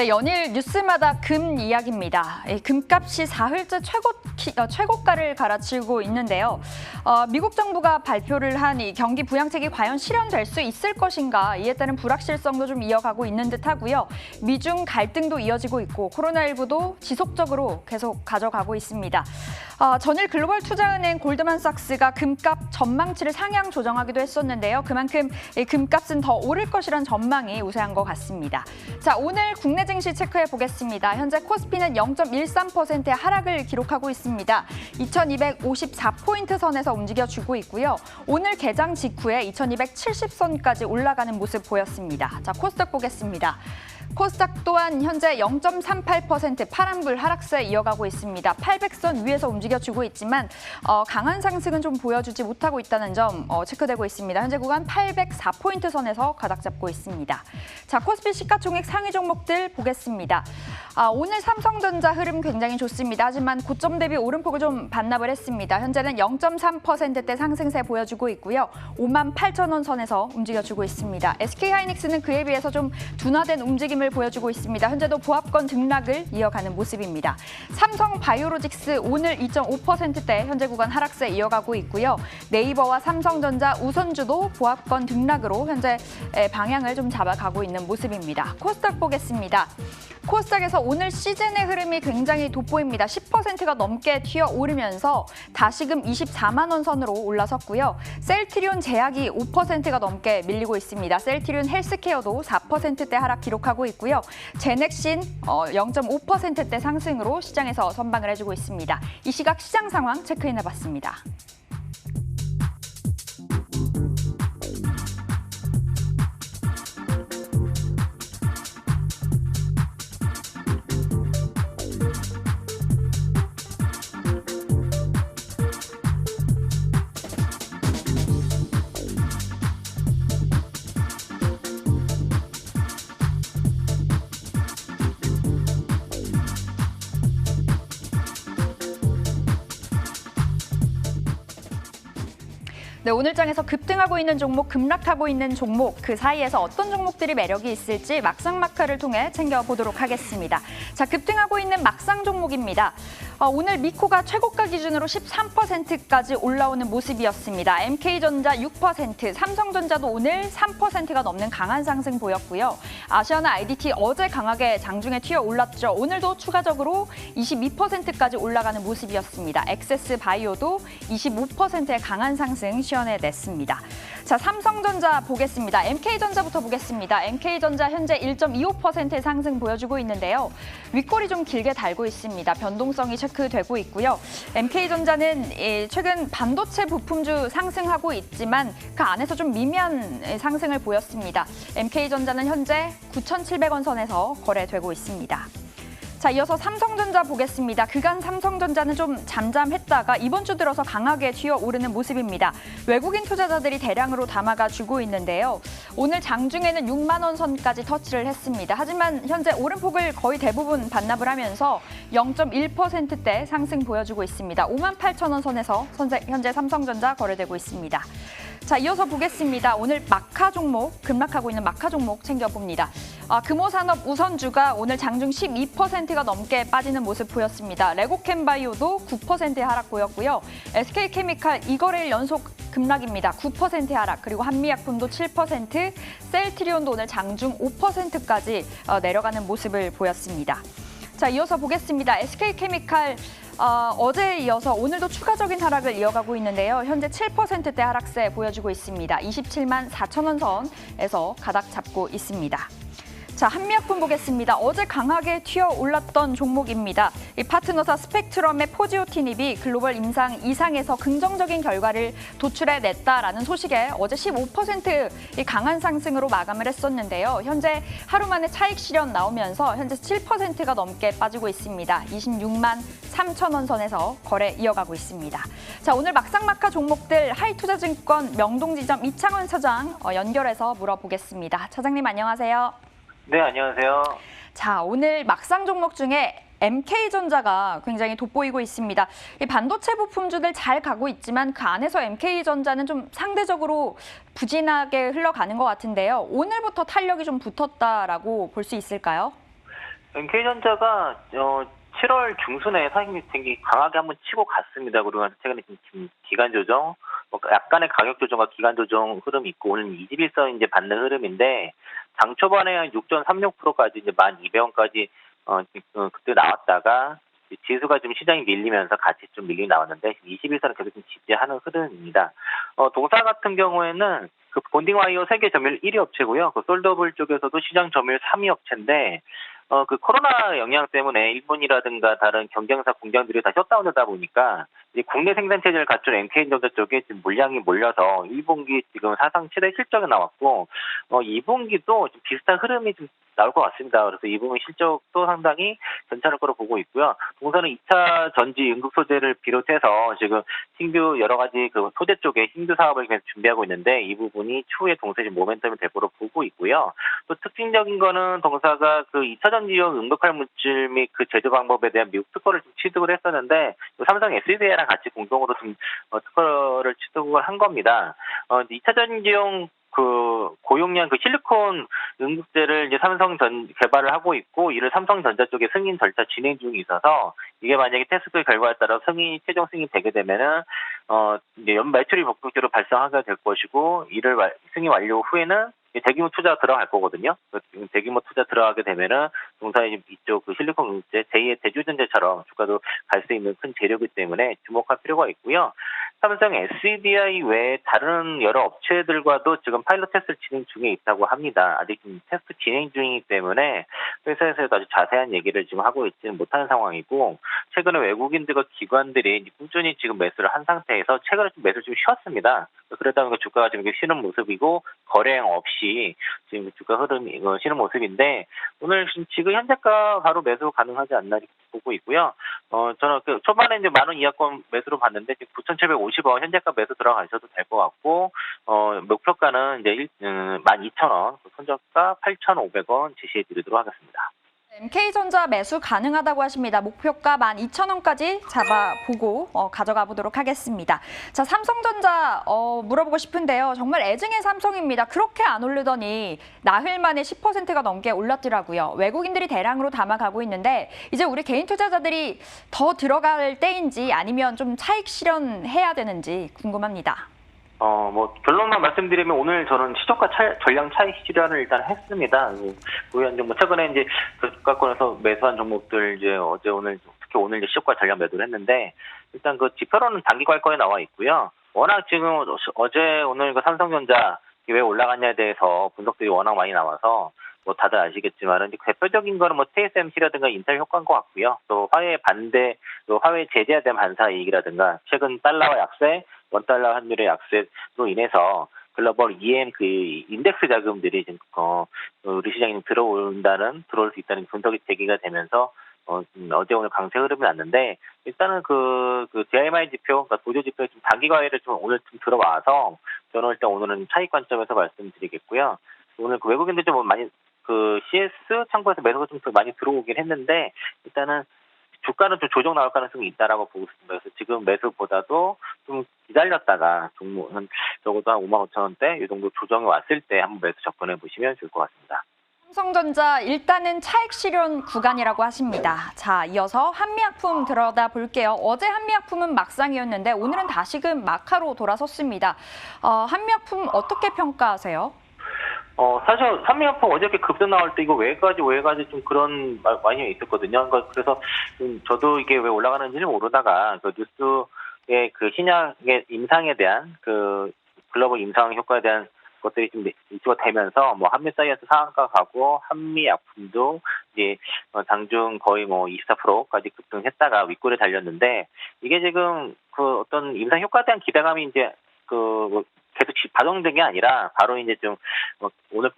네, 연일 뉴스마다 금 이야기입니다. 금값이 사흘째 최고가를 갈아치우고 있는데요. 미국 정부가 발표를 한 이 경기 부양책이 과연 실현될 수 있을 것인가, 이에 따른 불확실성도 좀 이어가고 있는 듯하고요. 미중 갈등도 이어지고 있고 코로나19도 지속적으로 계속 가져가고 있습니다. 전일 글로벌 투자은행 골드만삭스가 금값 전망치를 상향 조정하기도 했었는데요. 그만큼 금값은 더 오를 것이란 전망이 우세한 것 같습니다. 자, 오늘 국내 증시 체크해 보겠습니다. 현재 코스피는 0.13%의 하락을 기록하고 있습니다. 2254포인트 선에서 움직여주고 있고요. 오늘 개장 직후에 2270선까지 올라가는 모습 보였습니다. 자, 코스닥 보겠습니다. 코스닥 또한 현재 0.38% 파란불 하락세 이어가고 있습니다. 800선 위에서 움직여주고 있지만 강한 상승은 좀 보여주지 못하고 있다는 점 체크되고 있습니다. 현재 구간 804포인트 선에서 가닥 잡고 있습니다. 자, 코스피 시가총액 상위 종목들 보겠습니다. 오늘 삼성전자 흐름 굉장히 좋습니다. 하지만 고점 대비 오름폭을 좀 반납을 했습니다. 현재는 0.3%대 상승세 보여주고 있고요. 58,000원 선에서 움직여주고 있습니다. SK하이닉스는 그에 비해서 좀 둔화된 움직임을 보여주고 있습니다. 현재도 보합권 등락을 이어가는 모습입니다. 삼성바이오로직스 오늘 2.5%대 현재 구간 하락세 이어가고 있고요. 네이버와 삼성전자, 우선주도 보합권 등락으로 현재 방향을 좀 잡아가고 있는 모습입니다. 코스닥 보겠습니다. 코스닥에서 오늘 시즌의 흐름이 굉장히 돋보입니다. 10%가 넘게 튀어오르면서 다시금 24만 원 선으로 올라섰고요. 셀트리온 제약이 5%가 넘게 밀리고 있습니다. 셀트리온 헬스케어도 4%대 하락 기록하고 있고요. 제넥신 0.5%대 상승으로 시장에서 선방을 해주고 있습니다. 이 시각 시장 상황 체크해봤습니다. 네, 오늘 장에서 급등하고 있는 종목, 급락하고 있는 종목, 그 사이에서 어떤 종목들이 매력이 있을지 막상막하를 통해 챙겨보도록 하겠습니다. 자, 급등하고 있는 막상 종목입니다. 오늘 미코가 최고가 기준으로 13%까지 올라오는 모습이었습니다. MK전자 6%, 삼성전자도 오늘 3%가 넘는 강한 상승 보였고요. 아시아나 IDT 어제 강하게 장중에 튀어 올랐죠. 오늘도 추가적으로 22%까지 올라가는 모습이었습니다. 엑세스바이오도 25%의 강한 상승 시현해냈습니다. 자, 삼성전자 보겠습니다. MK전자부터 보겠습니다. MK전자 현재 1.25%의 상승 보여주고 있는데요. 윗골이 좀 길게 달고 있습니다. 변동성이 체크되고 있고요. MK전자는 최근 반도체 부품주 상승하고 있지만 그 안에서 좀 미미한 상승을 보였습니다. MK전자는 현재 9,700원 선에서 거래되고 있습니다. 자, 이어서 삼성전자 보겠습니다. 그간 삼성전자는 좀 잠잠했다가 이번 주 들어서 강하게 튀어오르는 모습입니다. 외국인 투자자들이 대량으로 담아가 주고 있는데요. 오늘 장중에는 6만 원 선까지 터치를 했습니다. 하지만 현재 오름폭을 거의 대부분 반납을 하면서 0.1%대 상승 보여주고 있습니다. 58,000원 선에서 현재 삼성전자 거래되고 있습니다. 자, 이어서 보겠습니다. 오늘 마카 종목, 급락하고 있는 마카 종목 챙겨봅니다. 금호산업 우선주가 오늘 장중 12%가 넘게 빠지는 모습 보였습니다. 레고캠바이오도 9%의 하락 보였고요. SK케미칼 2거래일 연속 급락입니다. 9%의 하락, 그리고 한미약품도 7%, 셀트리온도 오늘 장중 5%까지 내려가는 모습을 보였습니다. 자, 이어서 보겠습니다. SK케미칼 어제에 이어서 오늘도 추가적인 하락을 이어가고 있는데요. 현재 7%대 하락세 보여주고 있습니다. 27만 4천 원 선에서 가닥 잡고 있습니다. 자, 한미약품 보겠습니다. 어제 강하게 튀어올랐던 종목입니다. 이 파트너사 스펙트럼의 포지오티닙이 글로벌 임상 2상에서 긍정적인 결과를 도출해냈다라는 소식에 어제 15% 이 강한 상승으로 마감을 했었는데요. 현재 하루 만에 차익 실현 나오면서 현재 7%가 넘게 빠지고 있습니다. 26만 3천 원 선에서 거래 이어가고 있습니다. 자, 오늘 막상막하 종목들 하이투자증권 명동지점 이창원 차장 연결해서 물어보겠습니다. 차장님 안녕하세요. 네, 안녕하세요. 자, 오늘 막상 종목 중에 MK전자가 굉장히 돋보이고 있습니다. 이 반도체 부품주들 잘 가고 있지만 그 안에서 MK전자는 좀 상대적으로 부진하게 흘러가는 것 같은데요. 오늘부터 탄력이 좀 붙었다라고 볼 수 있을까요? NK전자가 7월 중순에 사실 되게 강하게 한번 치고 갔습니다. 그리고 최근에 좀 기간 조정, 약간의 가격 조정과 기간 조정 흐름이 있고 오늘 21선 이제 받는 흐름인데 장 초반에 한 6.36%까지 이제 1,200원까지 그때 나왔다가 지수가 좀 시장이 밀리면서 같이 좀 밀리고 나왔는데 21선은 계속 좀 지지하는 흐름입니다. 동사 같은 경우에는 그 본딩 와이어 세계 점유율 1위 업체고요. 그 솔더블 쪽에서도 시장 점유율 3위 업체인데 그 코로나 영향 때문에 일본이라든가 다른 경쟁사 공장들이 다 셧다운되다 보니까 이제 국내 생산 체제를 갖춘 MK전자 쪽에 지금 물량이 몰려서 1분기 지금 사상 최대 실적이 나왔고 2분기도 좀 비슷한 흐름이 좀 나올 것 같습니다. 그래서 2분기 실적도 상당히 괜찮을 거로 보고 있고요. 동사는 2차 전지 응급 소재를 비롯해서 지금 신규 여러 가지 그 소재 쪽에 신규 사업을 계속 준비하고 있는데 이 부분이 추후에 동사의 모멘텀이 될 거로 보고 있고요. 또 특징적인 거는 동사가 그 2차 전지용 응급할 물질 및 그 제조 방법에 대한 미국 특허를 좀 취득을 했었는데 삼성 SDI랑 같이 공동으로 좀 특허를 취득을 한 겁니다. 2차 전지용 그 고용량 그 실리콘 응급제를 이제 삼성전 개발을 하고 있고 이를 삼성전자 쪽에 승인 절차 진행 중에 있어서 이게 만약에 테스트 결과에 따라 최종 승인이 되게 되면은 이제 연 매출이 본격적으로 발생하게 될 것이고 이를 승인 완료 후에는 대규모 투자 들어갈 거거든요. 대규모 투자 들어가게 되면은 동사의 이쪽 그 실리콘 응급제 제2의 대주전자처럼 주가도 갈 수 있는 큰 재료이기 때문에 주목할 필요가 있고요. 삼성 SDI 외에 다른 여러 업체들과도 지금 파일럿 테스트를 진행 중에 있다고 합니다. 아직 테스트 진행 중이기 때문에 회사에서도 아주 자세한 얘기를 지금 하고 있지는 못하는 상황이고 최근에 외국인들과 기관들이 꾸준히 지금 매수를 한 상태에서 최근에 좀 매수를 좀 쉬었습니다. 그러다 보니까 주가가 지금 쉬는 모습이고 거래량 없이 지금 주가 흐름이 쉬는 모습인데 오늘 지금 현재가 바로 매수 가능하지 않나 보고 있고요. 저는 그 초반에 이제 10,000원 이하권 매수로 봤는데 지금 9,750원 현재가 매수 들어가셔도 될 것 같고 목표가는 이제 12,000원, 손절가 8,500원 제시해 드리도록 하겠습니다. MK전자 매수 가능하다고 하십니다. 목표가 12,000원까지 잡아보고 가져가 보도록 하겠습니다. 자, 삼성전자 물어보고 싶은데요. 정말 애증의 삼성입니다. 그렇게 안 오르더니 나흘 만에 10%가 넘게 올랐더라고요. 외국인들이 대량으로 담아가고 있는데 이제 우리 개인 투자자들이 더 들어갈 때인지 아니면 좀 차익 실현해야 되는지 궁금합니다. 결론만 말씀드리면 오늘 저는 시초가 전량 차익 실현을 일단 했습니다. 최근에 이제 주가권에서 매수한 종목들 이제 특히 오늘 이제 시초가 전량 매도를 했는데 일단 그 지표로는 단기 관건에 나와 있고요. 워낙 지금 오늘 그 삼성전자 왜 올라갔냐에 대해서 분석들이 워낙 많이 나와서 다들 아시겠지만은 대표적인 거는 TSMC라든가 인텔 효과인 것 같고요. 또 화웨이 제재에 대한 반사 이익이라든가 최근 달러와 약세, 원달러 환율의 약세로 인해서 글로벌 EM 그 인덱스 자금들이 지금 우리 시장에 들어올 수 있다는 분석이 제기가 되면서 어제 오늘 강세 흐름이 났는데 일단은 그 DMI 지표, 그러니까 도조 지표 좀 단기 과외를 좀 오늘 좀 들어와서 저는 일단 오늘은 차익 관점에서 말씀드리겠고요. 오늘 그 외국인들 좀 많이 그 CS 창구에서 매수가 좀 더 많이 들어오긴 했는데 일단은 주가는 좀 조정 나올 가능성이 있다라고 보고 있습니다. 그래서 지금 매수보다도 좀 기다렸다가 종목은 적어도 한 55,000원대 이 정도 조정이 왔을 때 한번 매수 접근해 보시면 좋을 것 같습니다. 삼성전자 일단은 차익 실현 구간이라고 하십니다. 자, 이어서 한미약품 들여다 볼게요. 어제 한미약품은 막상이었는데 오늘은 다시금 막하로 돌아섰습니다. 한미약품 어떻게 평가하세요? 사실 한미약품 어저께 급등 나올 때 이거 왜 가지 좀 그런 많이 있었거든요. 그래서 저도 이게 왜 올라가는지는 모르다가 그 뉴스의 그 신약의 임상에 대한 그 글로벌 임상 효과에 대한 것들이 좀 이슈가 되면서 한미사이언스 상한가 가고 한미약품도 이제 장중 거의 24%까지 급등했다가 윗골에 달렸는데 이게 지금 그 어떤 임상 효과에 대한 기대감이 이제 계속 반영된 게 아니라 바로 이제 좀 오늘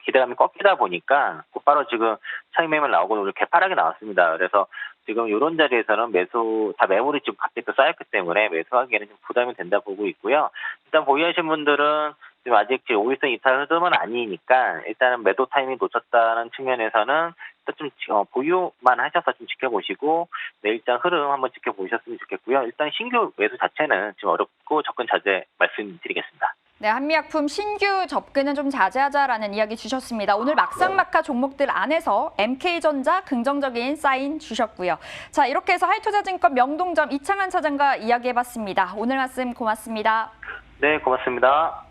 기대감이 꺾이다 보니까 곧바로 지금 차익 매물 나오고 오늘 개파락이 나왔습니다. 그래서 지금 이런 자리에서는 매물이 지금 갑자기 또 쌓였기 때문에 매수하기에는 좀 부담이 된다 보고 있고요. 일단 보유하신 분들은 지금 아직 5일선 이탈 흐름은 아니니까 일단은 매도 타이밍 놓쳤다는 측면에서는 좀 보유만 하셔서 좀 지켜보시고 내일장 흐름 한번 지켜보셨으면 좋겠고요. 일단 신규 매수 자체는 지금 어렵고 접근 자제 말씀드리겠습니다. 네, 한미약품 신규 접근은 좀 자제하자라는 이야기 주셨습니다. 오늘 막상막하 종목들 안에서 MK전자 긍정적인 사인 주셨고요. 자, 이렇게 해서 하이투자증권 명동점 이창한 차장과 이야기해봤습니다. 오늘 말씀 고맙습니다. 네, 고맙습니다.